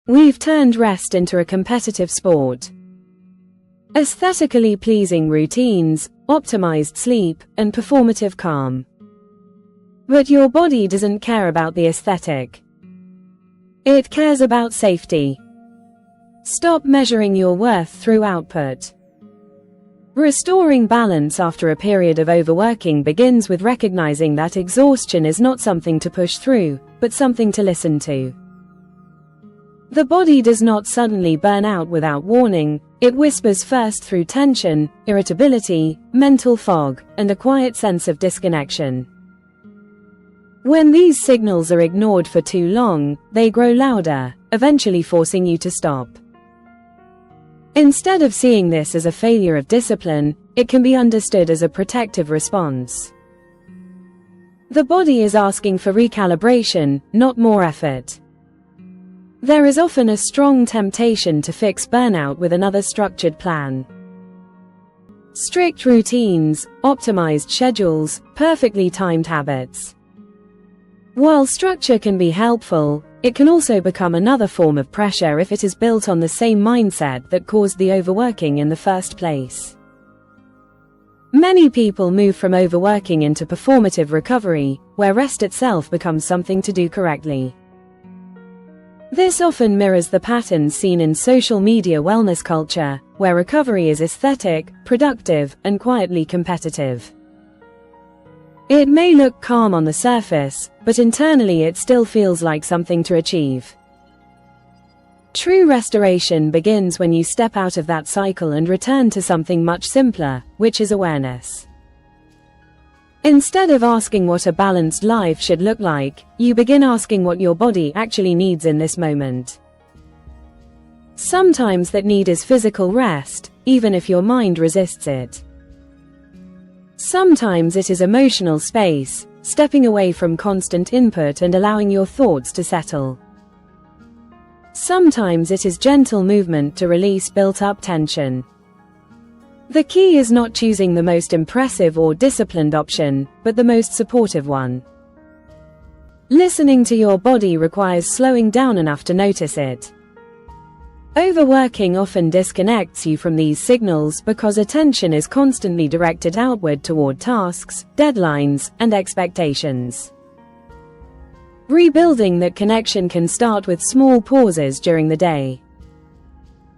We've turned rest into a competitive sport. Aesthetically pleasing routines, optimized sleep, and performative calm. But your body doesn't care about the aesthetic. It cares about safety. Stop measuring your worth through output. Restoring balance after a period of overworking begins with recognizing that exhaustion is not something to push through, but something to listen to. The body does not suddenly burn out without warning, it whispers first through tension, irritability, mental fog, and a quiet sense of disconnection. When these signals are ignored for too long, they grow louder, eventually forcing you to stop. Instead of seeing this as a failure of discipline, it can be understood as a protective response. The body is asking for recalibration, not more effort. There is often a strong temptation to fix burnout with another structured plan. Strict routines, optimized schedules, perfectly timed habits. While structure can be helpful, it can also become another form of pressure if it is built on the same mindset that caused the overworking in the first place. Many people move from overworking into performative recovery, where rest itself becomes something to do correctly. This often mirrors the patterns seen in social media wellness culture, where recovery is aesthetic, productive, and quietly competitive. It may look calm on the surface, but internally it still feels like something to achieve. True restoration begins when you step out of that cycle and return to something much simpler, which is awareness. Instead of asking what a balanced life should look like, you begin asking what your body actually needs in this moment. Sometimes that need is physical rest, even if your mind resists it. Sometimes it is emotional space, stepping away from constant input and allowing your thoughts to settle. Sometimes it is gentle movement to release built-up tension. The key is not choosing the most impressive or disciplined option, but the most supportive one. Listening to your body requires slowing down enough to notice it. Overworking often disconnects you from these signals because attention is constantly directed outward toward tasks, deadlines, and expectations. Rebuilding that connection can start with small pauses during the day.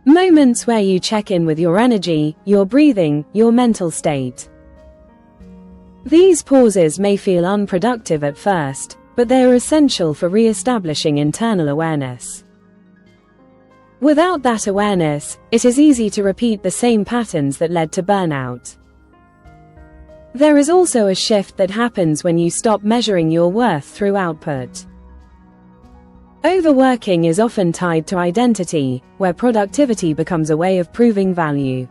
Moments where you check in with your energy, your breathing, your mental state. These pauses may feel unproductive at first, but they are essential for re-establishing internal awareness. Without that awareness, it is easy to repeat the same patterns that led to burnout. There is also a shift that happens when you stop measuring your worth through output. Overworking is often tied to identity, where productivity becomes a way of proving value.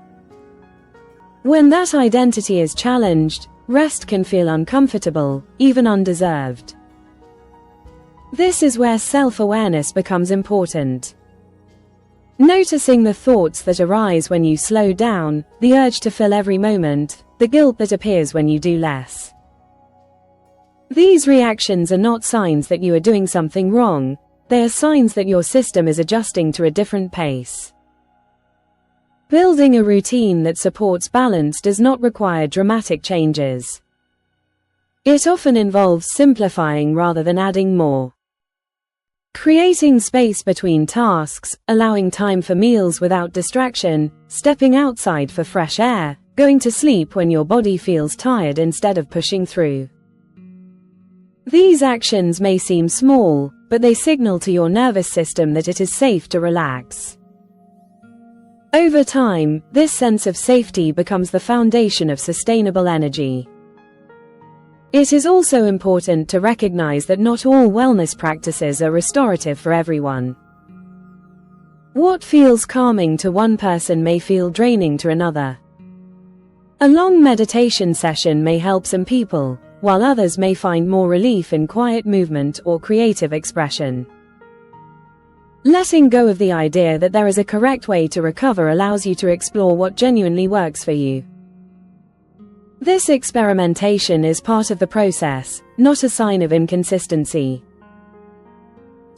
When that identity is challenged, rest can feel uncomfortable, even undeserved. This is where self-awareness becomes important. Noticing the thoughts that arise when you slow down, the urge to fill every moment, the guilt that appears when you do less. These reactions are not signs that you are doing something wrong, they are signs that your system is adjusting to a different pace. Building a routine that supports balance does not require dramatic changes. It often involves simplifying rather than adding more. Creating space between tasks, allowing time for meals without distraction, stepping outside for fresh air, going to sleep when your body feels tired instead of pushing through. These actions may seem small, but they signal to your nervous system that it is safe to relax. Over time, this sense of safety becomes the foundation of sustainable energy. It is also important to recognize that not all wellness practices are restorative for everyone. What feels calming to one person may feel draining to another. A long meditation session may help some people, while others may find more relief in quiet movement or creative expression. Letting go of the idea that there is a correct way to recover allows you to explore what genuinely works for you. This experimentation is part of the process, not a sign of inconsistency.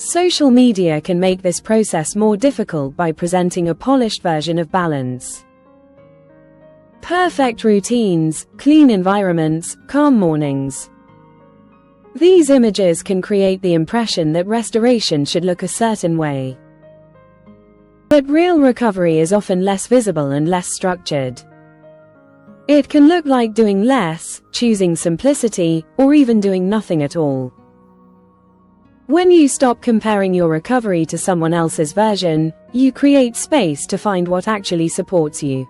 Social media can make this process more difficult by presenting a polished version of balance. Perfect routines, clean environments, calm mornings. These images can create the impression that restoration should look a certain way. But real recovery is often less visible and less structured. It can look like doing less, choosing simplicity, or even doing nothing at all. When you stop comparing your recovery to someone else's version, you create space to find what actually supports you.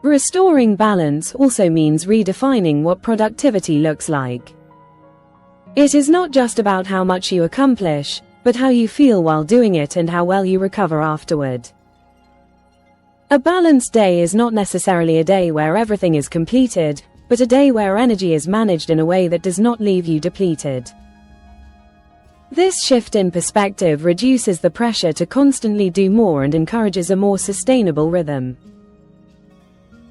Restoring balance also means redefining what productivity looks like. It is not just about how much you accomplish, but how you feel while doing it and how well you recover afterward. A balanced day is not necessarily a day where everything is completed, but a day where energy is managed in a way that does not leave you depleted. This shift in perspective reduces the pressure to constantly do more and encourages a more sustainable rhythm.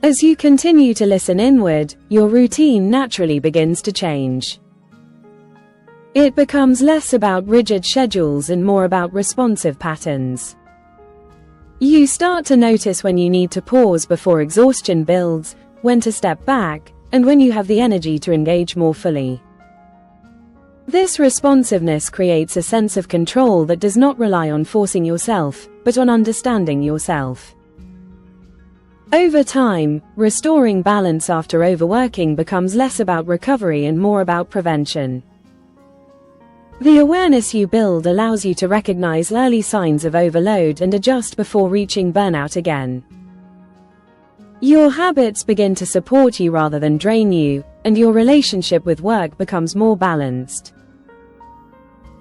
As you continue to listen inward, your routine naturally begins to change. It becomes less about rigid schedules and more about responsive patterns. You start to notice when you need to pause before exhaustion builds, when to step back, and when you have the energy to engage more fully. This responsiveness creates a sense of control that does not rely on forcing yourself, but on understanding yourself. Over time, restoring balance after overworking becomes less about recovery and more about prevention. The awareness you build allows you to recognize early signs of overload and adjust before reaching burnout again. Your habits begin to support you rather than drain you, and your relationship with work becomes more balanced.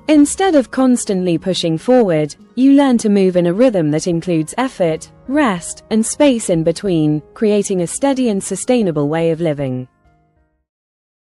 Instead of constantly pushing forward, you learn to move in a rhythm that includes effort, rest, and space in between, creating a steady and sustainable way of living.